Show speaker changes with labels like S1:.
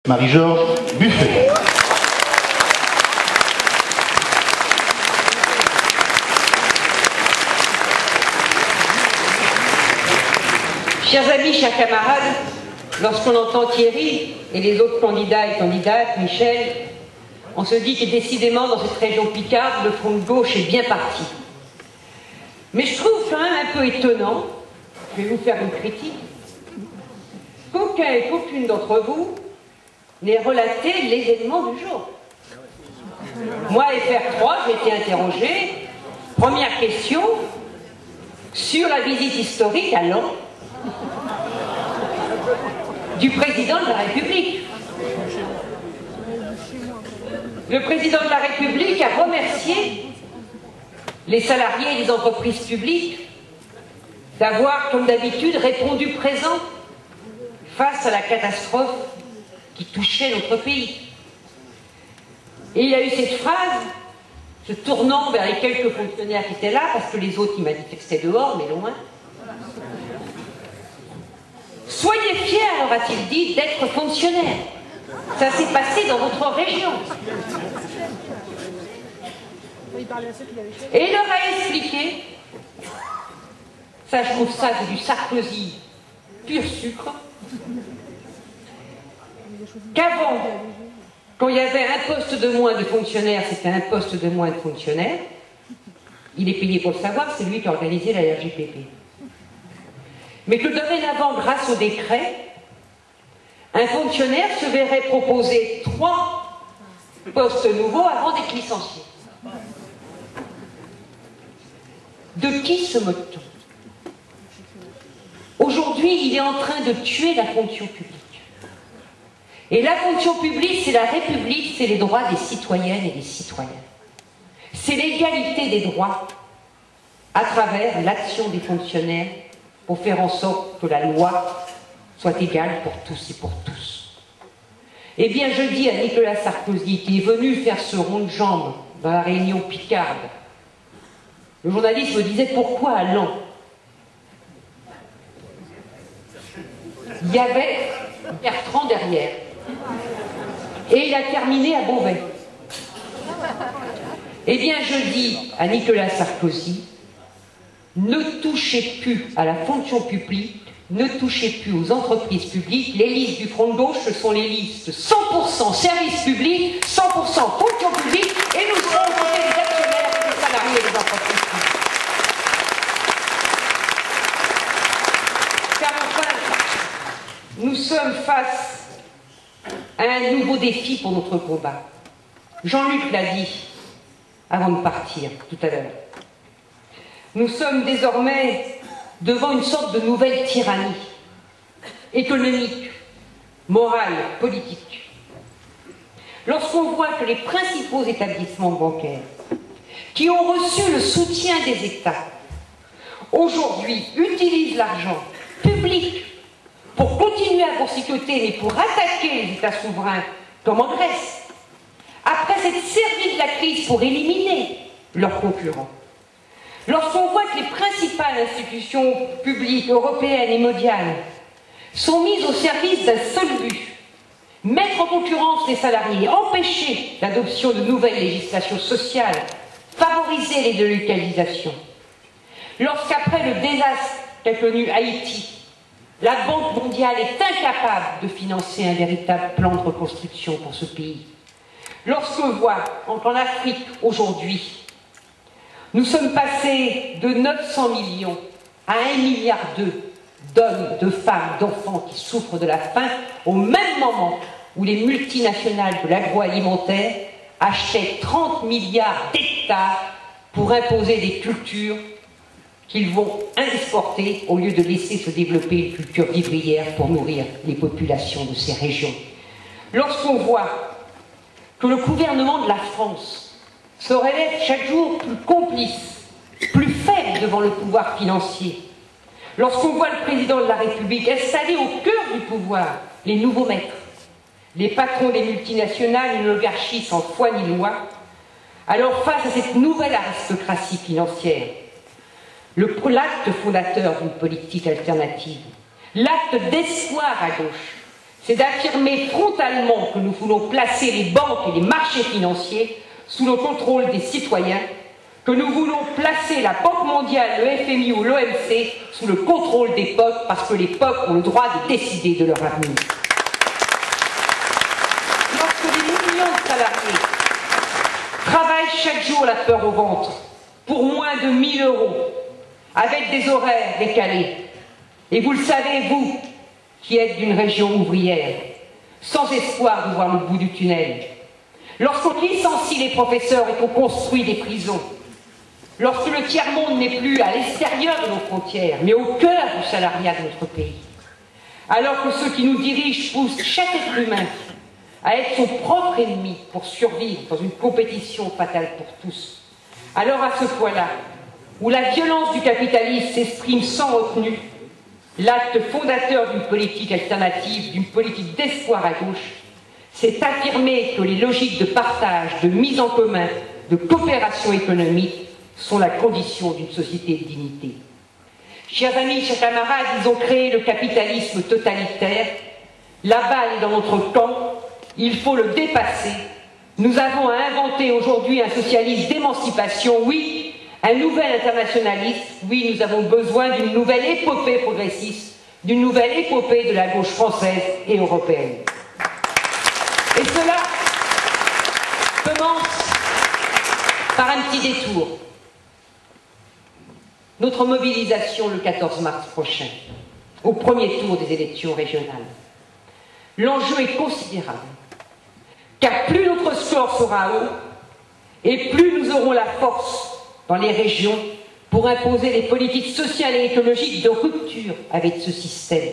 S1: Marie-Georges Buffet.
S2: Chers amis, chers camarades, lorsqu'on entend Thierry et les autres candidats et candidates, Michel, on se dit que décidément dans cette région picarde, le front de gauche est bien parti. Mais je trouve quand même un peu étonnant, je vais vous faire une critique, qu'aucun et qu'aucune d'entre vous n'ait relaté les événements du jour. Moi, FR3, j'ai été interrogé, première question, sur la visite historique à Laon du président de la République. Le président de la République a remercié les salariés et les entreprises publiques d'avoir, comme d'habitude, répondu présent face à la catastrophe qui touchait notre pays. Et il a eu cette phrase, se tournant vers les quelques fonctionnaires qui étaient là, parce que les autres, il m'a dit que c'était dehors, mais loin. Soyez fiers, aura-t-il dit, d'être fonctionnaire. Ça s'est passé dans votre région. Et il leur a expliqué, ça je trouve ça c'est du Sarkozy pur sucre, qu'avant, quand il y avait un poste de moins de fonctionnaires, c'était un poste de moins de fonctionnaires, il est payé pour le savoir, c'est lui qui a organisé la RGPP. Mais que dorénavant, grâce au décret, un fonctionnaire se verrait proposer 3 postes nouveaux avant d'être licencié. De qui se moque-t-on? Aujourd'hui, il est en train de tuer la fonction publique. Et la fonction publique, c'est la République, c'est les droits des citoyennes et des citoyens. C'est l'égalité des droits à travers l'action des fonctionnaires pour faire en sorte que la loi soit égale pour tous et pour tous. Eh bien, je dis à Nicolas Sarkozy, qui est venu faire ce rond de jambes dans la réunion picarde, le journaliste me disait pourquoi à Laon? Il y avait Bertrand derrière. Et il a terminé à Beauvais. Eh bien, je dis à Nicolas Sarkozy, ne touchez plus à la fonction publique, ne touchez plus aux entreprises publiques. Les listes du Front de gauche, ce sont les listes 100% service public, 100% fonction publique, et nous serons côté des actionnaires et des salariés des entreprises publiques. Car enfin, nous sommes face à un nouveau défi pour notre combat. Jean-Luc l'a dit avant de partir tout à l'heure. Nous sommes désormais devant une sorte de nouvelle tyrannie économique, morale, politique. Lorsqu'on voit que les principaux établissements bancaires qui ont reçu le soutien des États aujourd'hui utilisent l'argent public pour continuer à boursicoter, mais pour attaquer les États souverains, comme en Grèce, après s'être servi de la crise pour éliminer leurs concurrents. Lorsqu'on voit que les principales institutions publiques, européennes et mondiales sont mises au service d'un seul but, mettre en concurrence les salariés, empêcher l'adoption de nouvelles législations sociales, favoriser les délocalisations, lorsqu'après le désastre qu'a connu Haïti, la Banque mondiale est incapable de financer un véritable plan de reconstruction pour ce pays, lorsqu'on voit qu'en Afrique aujourd'hui, nous sommes passés de 900 millions à 1,2 milliard d'hommes, de femmes, d'enfants qui souffrent de la faim, au même moment où les multinationales de l'agroalimentaire achètent 30 milliards d'hectares pour imposer des cultures qu'ils vont exporter au lieu de laisser se développer une culture vivrière pour nourrir les populations de ces régions. Lorsqu'on voit que le gouvernement de la France se révèle chaque jour plus complice, plus faible devant le pouvoir financier. Lorsqu'on voit le président de la République installer au cœur du pouvoir les nouveaux maîtres, les patrons des multinationales, une oligarchie sans foi ni loi, alors face à cette nouvelle aristocratie financière, l'acte fondateur d'une politique alternative, l'acte d'espoir à gauche, c'est d'affirmer frontalement que nous voulons placer les banques et les marchés financiers sous le contrôle des citoyens, que nous voulons placer la Banque mondiale, le FMI ou l'OMC sous le contrôle des peuples, parce que les peuples ont le droit de décider de leur avenir. Lorsque des millions de salariés travaillent chaque jour la peur au ventre, pour moins de 1 000 €, avec des horaires décalés, et vous le savez, vous, qui êtes d'une région ouvrière, sans espoir de voir le bout du tunnel, lorsqu'on licencie les professeurs et qu'on construit des prisons, lorsque le tiers-monde n'est plus à l'extérieur de nos frontières, mais au cœur du salariat de notre pays, alors que ceux qui nous dirigent poussent chaque être humain à être son propre ennemi pour survivre dans une compétition fatale pour tous, alors à ce point-là, où la violence du capitalisme s'exprime sans retenue, l'acte fondateur d'une politique alternative, d'une politique d'espoir à gauche, c'est affirmer que les logiques de partage, de mise en commun, de coopération économique sont la condition d'une société de dignité. Chers amis, chers camarades, ils ont créé le capitalisme totalitaire. La balle est dans notre camp, il faut le dépasser. Nous avons à inventer aujourd'hui un socialisme d'émancipation, oui, un nouvel internationalisme, oui, nous avons besoin d'une nouvelle épopée progressiste, d'une nouvelle épopée de la gauche française et européenne. Et cela commence par un petit détour. Notre mobilisation le 14 mars prochain, au premier tour des élections régionales. L'enjeu est considérable, car plus notre score sera haut, et plus nous aurons la force dans les régions pour imposer des politiques sociales et écologiques de rupture avec ce système.